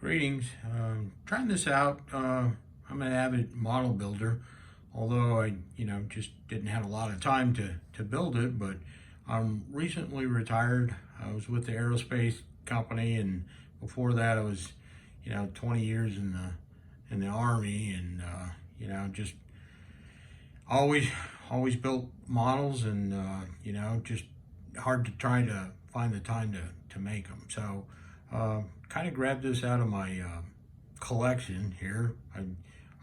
Greetings. Trying this out. I'm an avid model builder, although I, just didn't have a lot of time to build it. But I'm recently retired. I was with the aerospace company, and before that, I was, 20 years in the Army, and just always built models, and just hard to try to find the time to make them. So kind of grabbed this out of my collection here. I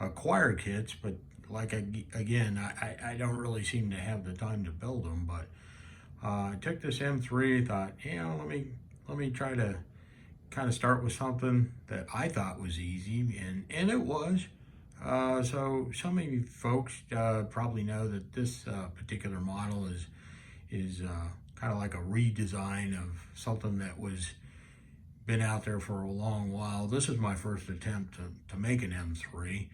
acquire kits, but I don't really seem to have the time to build them. But I took this M3, thought, let me try to kind of start with something that I thought was easy, and it was. So some of you folks probably know that this particular model is kind of like a redesign of something that was been out there for a long while. This is my first attempt to make an M3,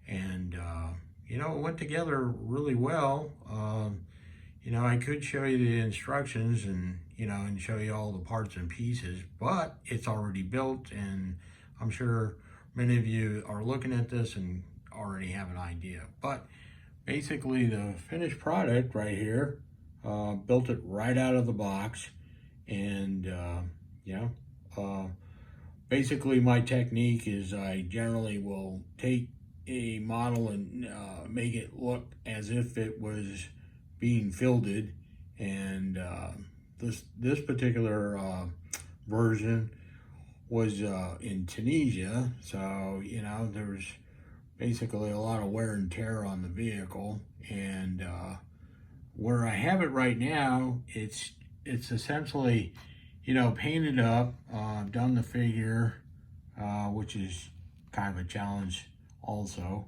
and it went together really well. I could show you the instructions and show you all the parts and pieces, but it's already built, and I'm sure many of you are looking at this and already have an idea. But basically, the finished product right here, built it right out of the box, and basically my technique is I generally will take a model and make it look as if it was being fielded, and this particular version was in Tunisia, so there's basically a lot of wear and tear on the vehicle, and where I have it right now, it's essentially painted up. I've done the figure, which is kind of a challenge also,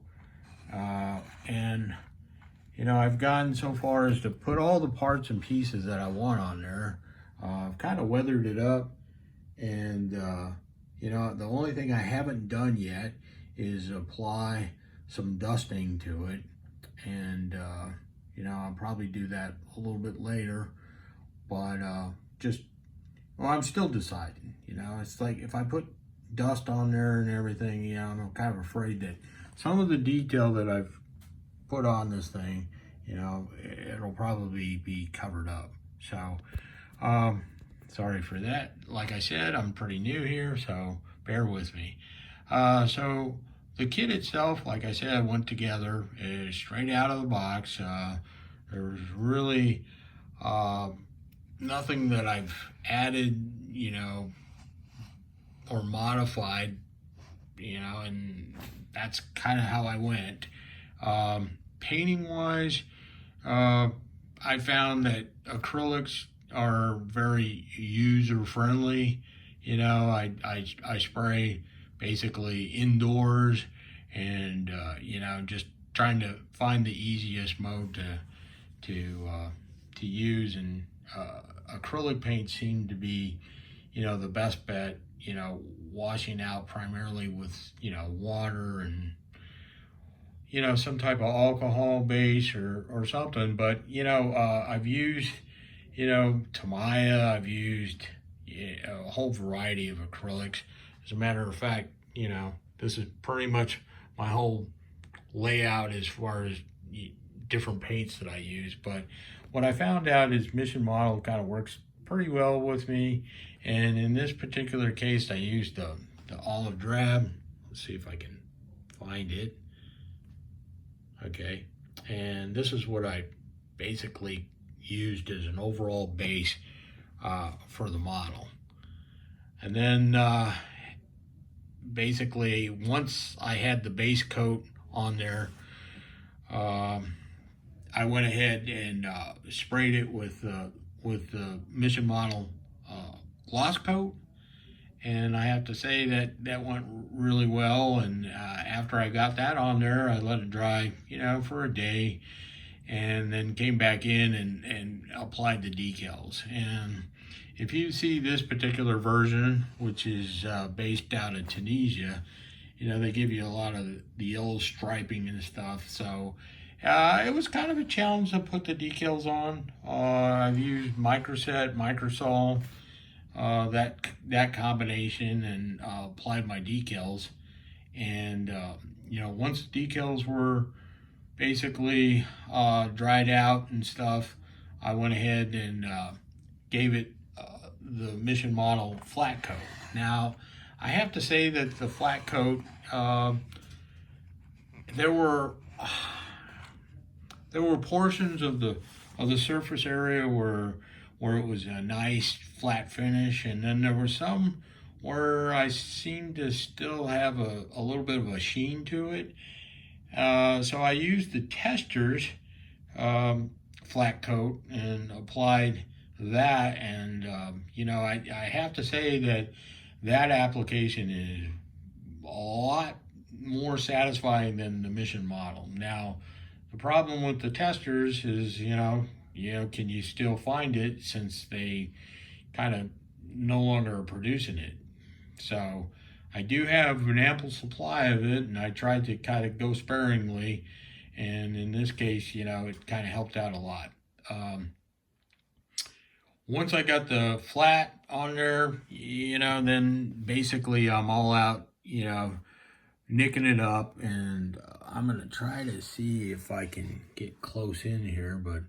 and I've gone so far as to put all the parts and pieces that I want on there. I've kind of weathered it up, and the only thing I haven't done yet is apply some dusting to it, and I'll probably do that a little bit later, but I'm still deciding. It's like if I put dust on there and everything, I'm kind of afraid that some of the detail that I've put on this thing, it'll probably be covered up. So sorry for that. Like I said, I'm pretty new here, so bear with me. So the kit itself, like I said, went together straight out of the box. There was really nothing that I've added, or modified, and that's kind of how I went. Painting wise, I found that acrylics are very user friendly. I spray basically indoors, and just trying to find the easiest mode to use, and acrylic paint seemed to be the best bet, washing out primarily with water and some type of alcohol base or something. But I've used Tamiya, I've used a whole variety of acrylics. As a matter of fact, this is pretty much my whole layout as far as different paints that I use. But what I found out is Mission Model kind of works pretty well with me, and in this particular case I used the olive drab. Let's see if I can find it. Okay, and this is what I basically used as an overall base for the model. And then basically once I had the base coat on there, I went ahead and sprayed it with the Mission Model gloss coat, and I have to say that went really well. And after I got that on there, I let it dry, for a day, and then came back in and applied the decals. And if you see this particular version, which is based out of Tunisia, they give you a lot of the yellow striping and stuff. So it was kind of a challenge to put the decals on. I've used Microset, Microsol, that combination and applied my decals. And once the decals were basically dried out and stuff, I went ahead and gave it the Mission Model flat coat. Now, I have to say that the flat coat, there were portions of the surface area where it was a nice flat finish, and then there were some where I seemed to still have a little bit of a sheen to it. So I used the Testers flat coat and applied that, and I have to say that application is a lot more satisfying than the Mission Model. Now, the problem with the Testers is, can you still find it since they kind of no longer are producing it? So I do have an ample supply of it, and I tried to kind of go sparingly, and in this case, it kind of helped out a lot. Once I got the flat on there, then basically I'm all out, nicking it up, and I'm going to try to see if I can get close in here, but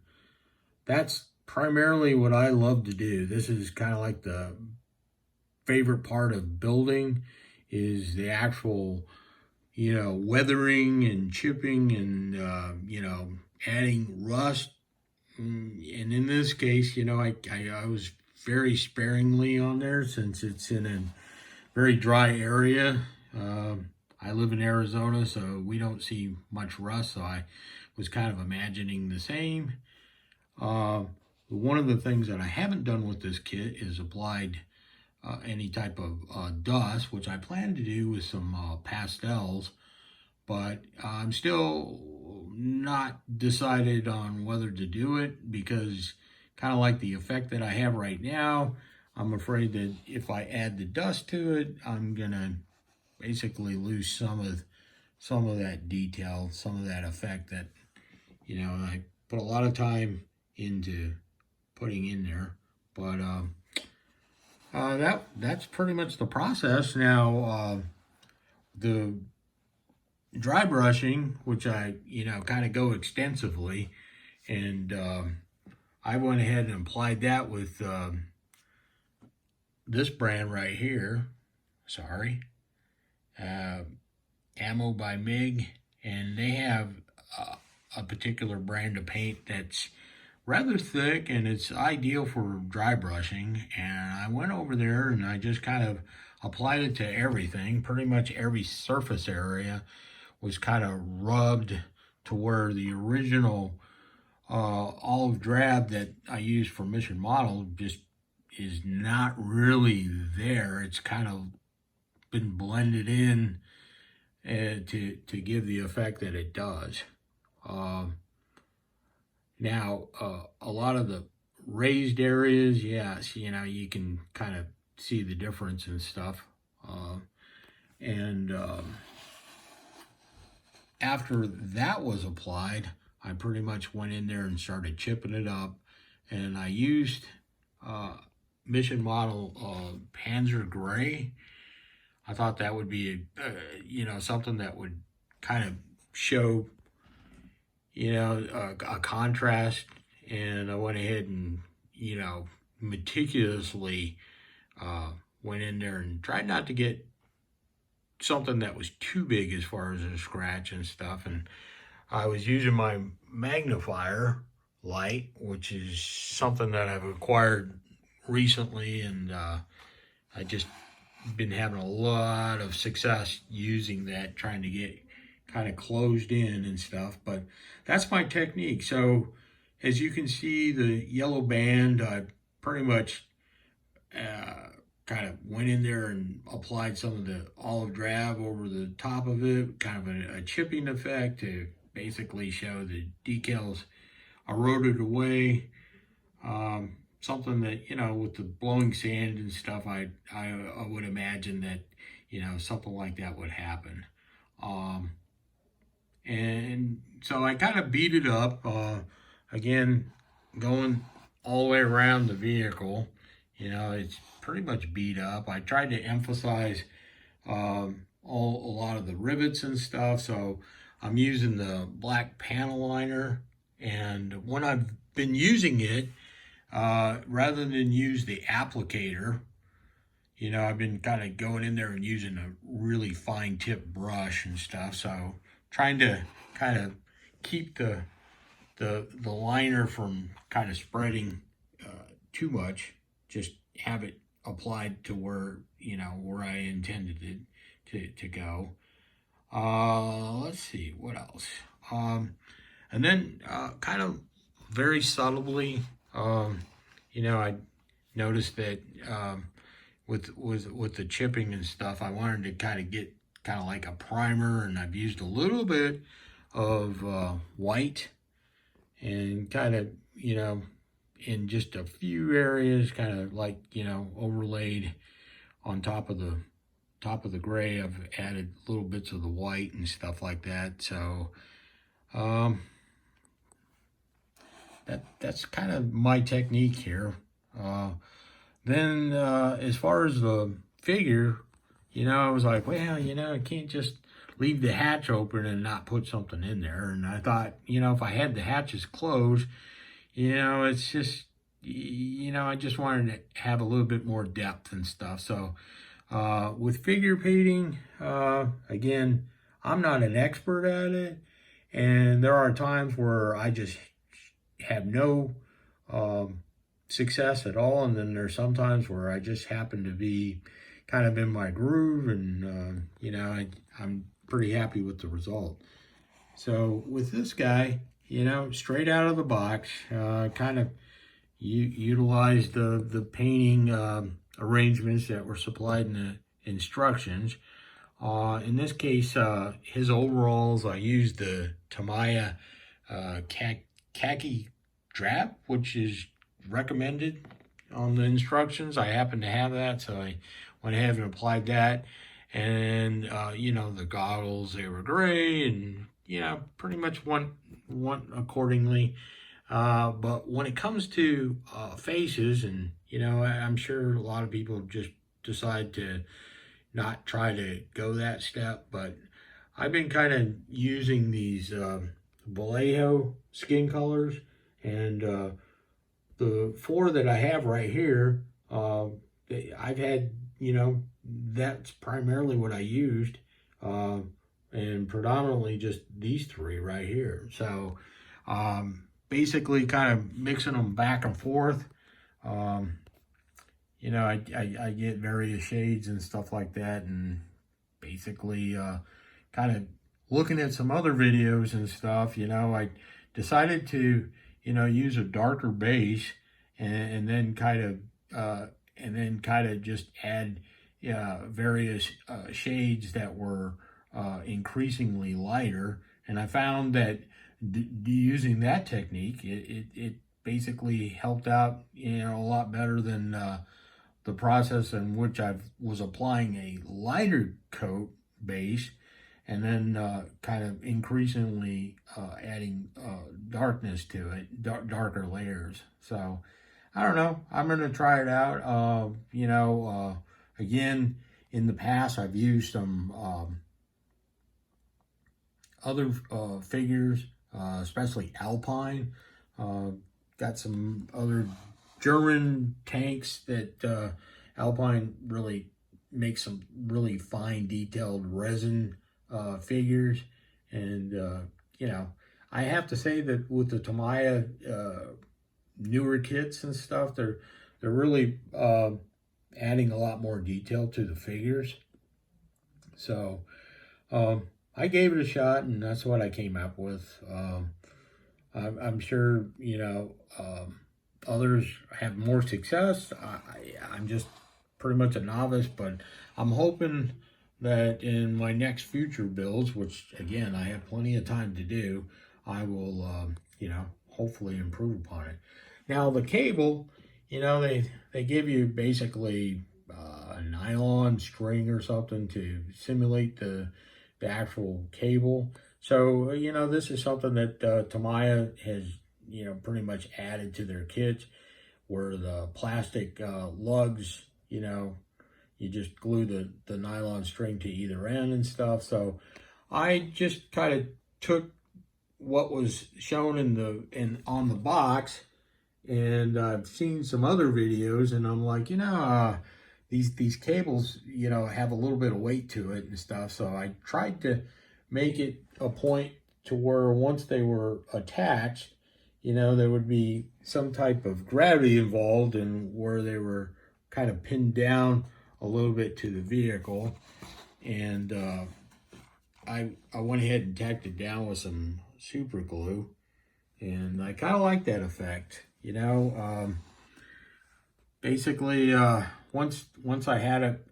that's primarily what I love to do. This is kind of like the favorite part of building, is the actual, weathering and chipping and, adding rust. And in this case, I was very sparingly on there since it's in a very dry area. I live in Arizona, so we don't see much rust, so I was kind of imagining the same. One of the things that I haven't done with this kit is applied any type of dust, which I plan to do with some pastels, but I'm still not decided on whether to do it, because kind of like the effect that I have right now, I'm afraid that if I add the dust to it, I'm gonna basically lose some of that detail, some of that effect that I put a lot of time into putting in there. But that's pretty much the process. Now, the dry brushing, which I kind of go extensively, and I went ahead and applied that with this brand right here. Sorry, Ammo by MIG, and they have a particular brand of paint that's rather thick, and it's ideal for dry brushing. And I went over there and I just kind of applied it to everything. Pretty much every surface area was kind of rubbed to where the original olive drab that I used for Mission Model just is not really there. It's kind of been blended in to give the effect that it does. Now, a lot of the raised areas, yes, you can kind of see the difference and stuff. And after that was applied, I pretty much went in there and started chipping it up. And I used Mission Model Panzer Gray. I thought that would be, something that would kind of show, a contrast. And I went ahead and, meticulously went in there and tried not to get something that was too big as far as a scratch and stuff. And I was using my magnifier light, which is something that I've acquired recently, and I just been having a lot of success using that, trying to get kind of closed in and stuff. But that's my technique. So as you can see, the yellow band, I pretty much kind of went in there and applied some of the olive drab over the top of it, kind of a chipping effect to basically show the decals eroded away. Something that, with the blowing sand and stuff, I would imagine that, something like that would happen. And so I kind of beat it up, again, going all the way around the vehicle. It's pretty much beat up. I tried to emphasize a lot of the rivets and stuff, so I'm using the black panel liner. And when I've been using it, rather than use the applicator, I've been kind of going in there and using a really fine tip brush and stuff. So trying to kind of keep the liner from kind of spreading too much. Just have it applied to where where I intended it to go. Let's see what else. And then kind of very subtly, I noticed that with the chipping and stuff, I wanted to kind of get kind of like a primer, and I've used a little bit of white and kind of, in just a few areas, kind of like, overlaid on top of the gray. I've added little bits of the white and stuff like that. So that's kind of my technique here. Then as far as the figure, I was like, well, I can't just leave the hatch open and not put something in there. And I thought, if I had the hatches closed, it's just, I just wanted to have a little bit more depth and stuff. So with figure painting, again, I'm not an expert at it. And there are times where I just have no success at all. And then there's sometimes where I just happen to be kind of in my groove, and, I'm pretty happy with the result. So with this guy, straight out of the box, kind of utilized the painting arrangements that were supplied in the instructions. In this case, his overalls, I used the Tamiya khaki drab, which is recommended on the instructions. I happen to have that, so I went ahead and applied that. And the goggles, they were gray, and pretty much went accordingly. But when it comes to faces, and I'm sure a lot of people just decide to not try to go that step, but I've been kind of using these Vallejo skin colors, and the 4 that I have right here, I've had, that's primarily what I used, and predominantly just these 3 right here. So basically kind of mixing them back and forth. I get various shades and stuff like that, and basically kind of looking at some other videos and stuff, I decided to, use a darker base, and then kind of just add various shades that were increasingly lighter. And I found that using that technique, it basically helped out, a lot better than the process in which I was applying a lighter coat base and then kind of increasingly adding darkness to it, darker layers. So I don't know. I'm going to try it out. Again, in the past, I've used some other figures, especially Alpine. Got some other German tanks that Alpine really makes some really fine detailed resin figures. And, I have to say that with the Tamiya newer kits and stuff, they're really adding a lot more detail to the figures. So I gave it a shot, and that's what I came up with. I'm sure, others have more success. I'm just pretty much a novice, but I'm hoping that in my next future builds, which again, I have plenty of time to do, I will, hopefully improve upon it. Now the cable, they give you basically a nylon string or something to simulate the actual cable. So, this is something that Tamiya has, pretty much added to their kits, where the plastic lugs, you know, you just glue the nylon string to either end and stuff. So I just kind of took what was shown on the box, and I've seen some other videos, and I'm like, these cables, have a little bit of weight to it and stuff. So I tried to make it a point to where once they were attached, there would be some type of gravity involved, and where they were kind of pinned down a little bit to the vehicle. And I went ahead and tacked it down with some super glue, and I kind of like that effect. Basically, once I had it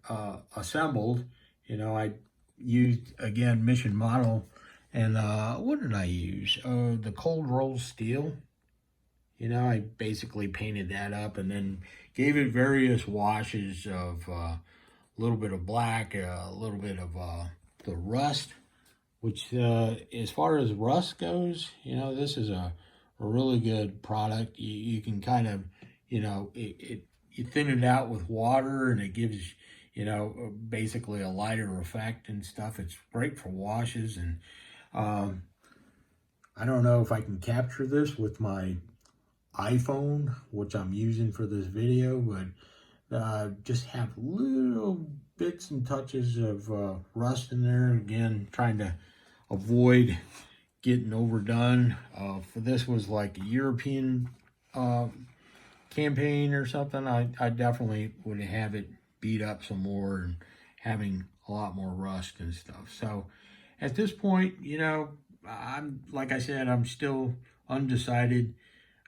assembled, I used, again, Mission Model, and what did I use? The cold rolled steel. I basically painted that up and then gave it various washes of a little bit of black, a little bit of the rust, which as far as rust goes, this is a really good product. You can kind of, you thin it out with water, and it gives, basically a lighter effect and stuff. It's great for washes. And I don't know if I can capture this with my iPhone, which I'm using for this video, but just have little bits and touches of rust in there. Again, trying to avoid getting overdone. For this was like a European campaign or something, I definitely would have it beat up some more and having a lot more rust and stuff. So at this point, I'm, like I said, I'm still undecided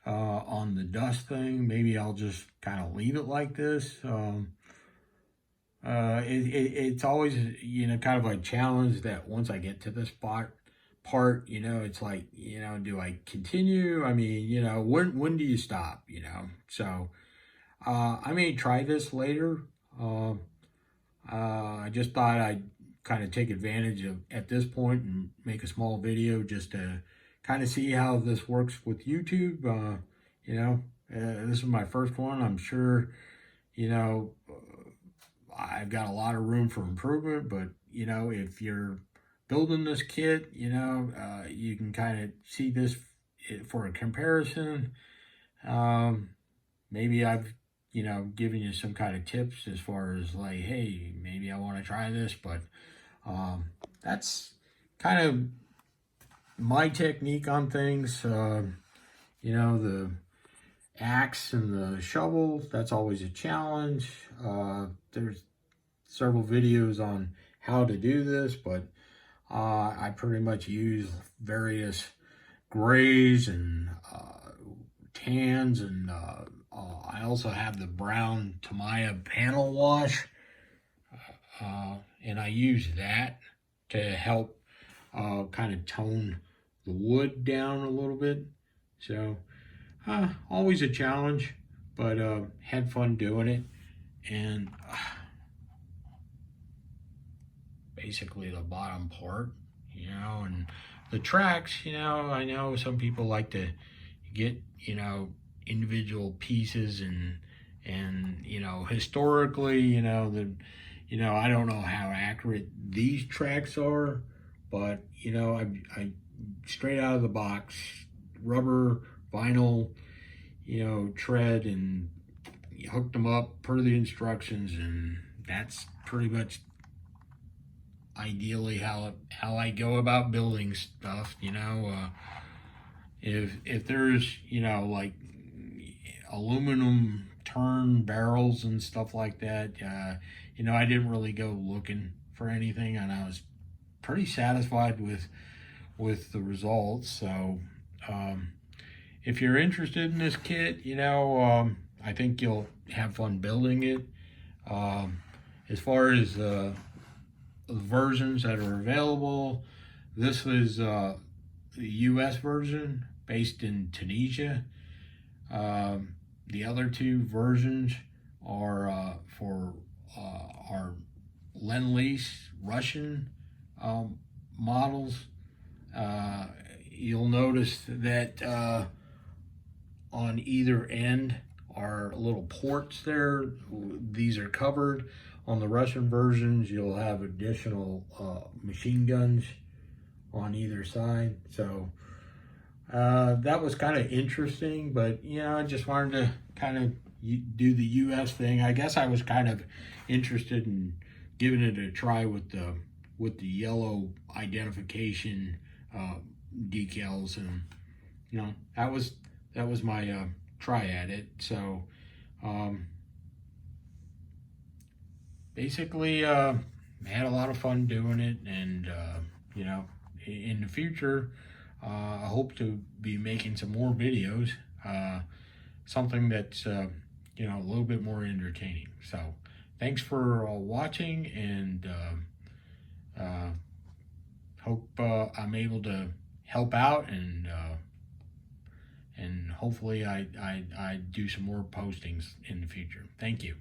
on the dust thing. Maybe I'll just kind of leave it like this. It's always, kind of a challenge that once I get to this part, it's like, do I continue? I mean, when do you stop, So I may try this later. I just thought I'd kind of take advantage of at this point and make a small video just to kind of see how this works with YouTube. This is my first one. I'm sure, I've got a lot of room for improvement, but, if you're building this kit, you can kind of see this for a comparison. Maybe I've, given you some kind of tips as far as like, hey, maybe I want to try this, but that's kind of my technique on things. The axe and the shovel, that's always a challenge. There's several videos on how to do this, but I pretty much use various grays and tans, and I also have the brown Tamiya panel wash, and I use that to help kind of tone the wood down a little bit. So always a challenge, but had fun doing it. And basically the bottom part, and the tracks, I know some people like to get, individual pieces, and historically, I don't know how accurate these tracks are, but, I straight out of the box, rubber, vinyl, tread, and hooked them up per the instructions, and that's pretty much ideally how I go about building stuff. If there's, like aluminum turn barrels and stuff like that, I didn't really go looking for anything, and I was pretty satisfied with the results. So if you're interested in this kit, I think you'll have fun building it. As far as the versions that are available, this is the US version based in Tunisia. The other two versions are for our Lend-Lease Russian models. You'll notice that on either end are little ports there. These are covered. On the Russian versions, you'll have additional machine guns on either side. So that was kind of interesting, but you know, I just wanted to kind of do the US thing. I guess I was kind of interested in giving it a try with the yellow identification decals, and you know, that was my try at it. So basically I had a lot of fun doing it, and you know, in the future I hope to be making some more videos, something that's you know, a little bit more entertaining. So thanks for watching, and hope I'm able to help out, and hopefully I do some more postings in the future. Thank you.